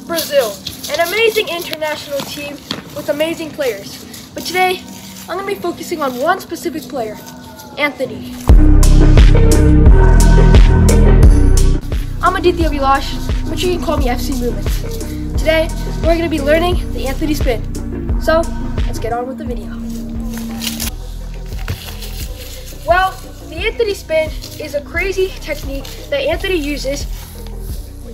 Brazil, an amazing international team with amazing players. But today, I'm going to be focusing on one specific player, Antony. I'm Aditya Vilash, but you can call me FC Movements. Today, we're going to be learning the Antony spin. So, let's get on with the video. Well, the Antony spin is a crazy technique that Antony uses,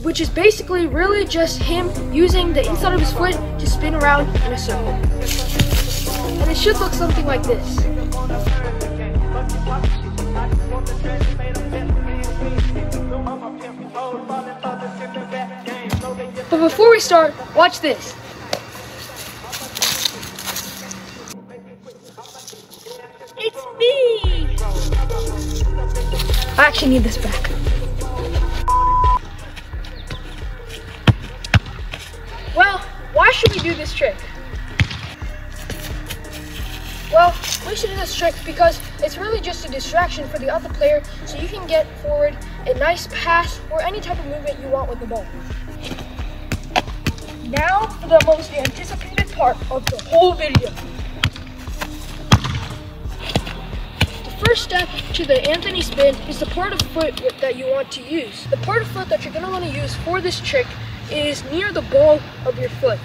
which is basically really just him using the inside of his foot to spin around in a circle. And it should look something like this. But before we start, watch this. It's me! I actually need this back. Well, why should we do this trick? Well, we should do this trick because it's really just a distraction for the other player so you can get forward a nice pass or any type of movement you want with the ball. Now for the most anticipated part of the whole video. The first step to the Antony spin is the part of foot that you want to use. The part of foot that you're going to want to use for this trick is near the ball of your foot.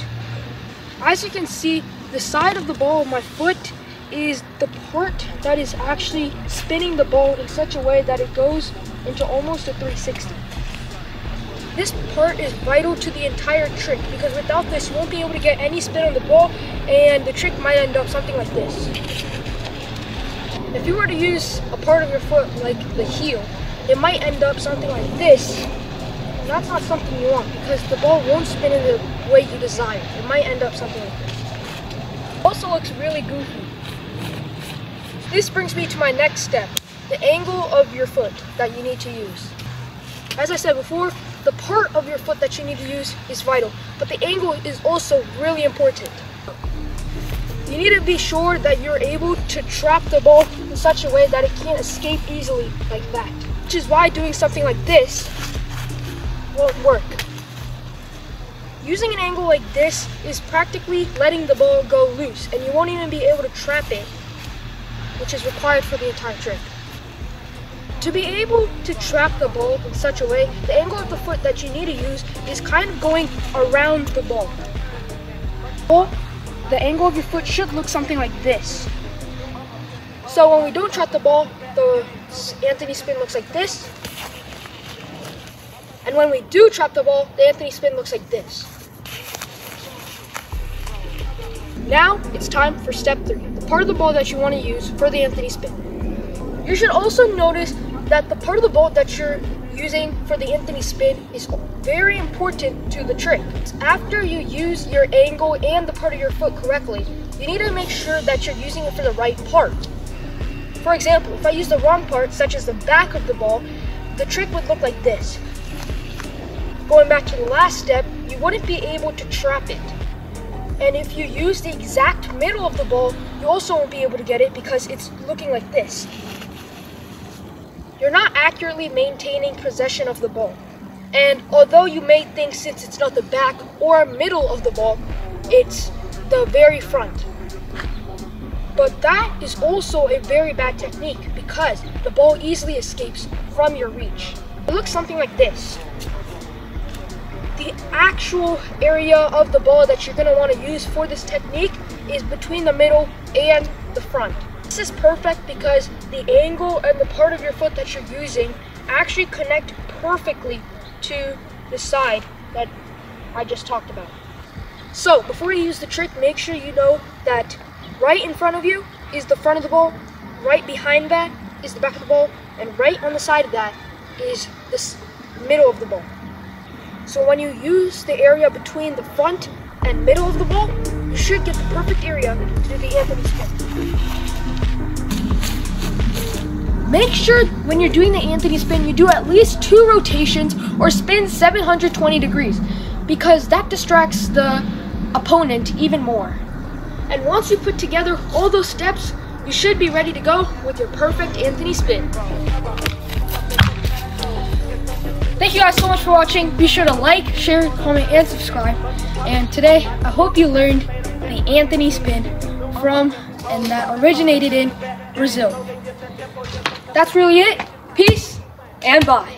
As you can see, the side of the ball of my foot is the part that is actually spinning the ball in such a way that it goes into almost a 360. This part is vital to the entire trick because without this you won't be able to get any spin on the ball and the trick might end up something like this. If you were to use a part of your foot like the heel, it might end up something like this. And that's not something you want because the ball won't spin in the way you desire. It might end up something like this. It also looks really goofy. This brings me to my next step, the angle of your foot that you need to use. As I said before, the part of your foot that you need to use is vital, but the angle is also really important. You need to be sure that you're able to trap the ball in such a way that it can't escape easily like that. Which is why doing something like this won't work. Using an angle like this is practically letting the ball go loose, and you won't even be able to trap it, which is required for the entire trick. To be able to trap the ball in such a way, the angle of the foot that you need to use is kind of going around the ball. The angle of your foot should look something like this. So when we don't trap the ball, the Antony spin looks like this. And when we do trap the ball, the Antony spin looks like this. Now it's time for step 3, the part of the ball that you want to use for the Antony spin. You should also notice that the part of the ball that you're using for the Antony spin is very important to the trick. After you use your angle and the part of your foot correctly, you need to make sure that you're using it for the right part. For example, if I use the wrong part, such as the back of the ball, the trick would look like this. Going back to the last step, you wouldn't be able to trap it. And if you use the exact middle of the ball, you also won't be able to get it because it's looking like this. You're not accurately maintaining possession of the ball. And although you may think since it's not the back or middle of the ball, it's the very front. But that is also a very bad technique because the ball easily escapes from your reach. It looks something like this. The actual area of the ball that you're going to want to use for this technique is between the middle and the front. This is perfect because the angle and the part of your foot that you're using actually connect perfectly to the side that I just talked about. So before you use the trick, make sure you know that right in front of you is the front of the ball, right behind that is the back of the ball, and right on the side of that is the middle of the ball. So when you use the area between the front and middle of the ball, you should get the perfect area to do the Antony spin. Make sure when you're doing the Antony spin, you do at least 2 rotations or spin 720 degrees because that distracts the opponent even more. And once you put together all those steps, you should be ready to go with your perfect Antony spin. Thank you guys so much for watching. Be sure to like, share, comment, and subscribe. And today, I hope you learned the Antony spin from and that originated in Brazil. That's really it. Peace and bye.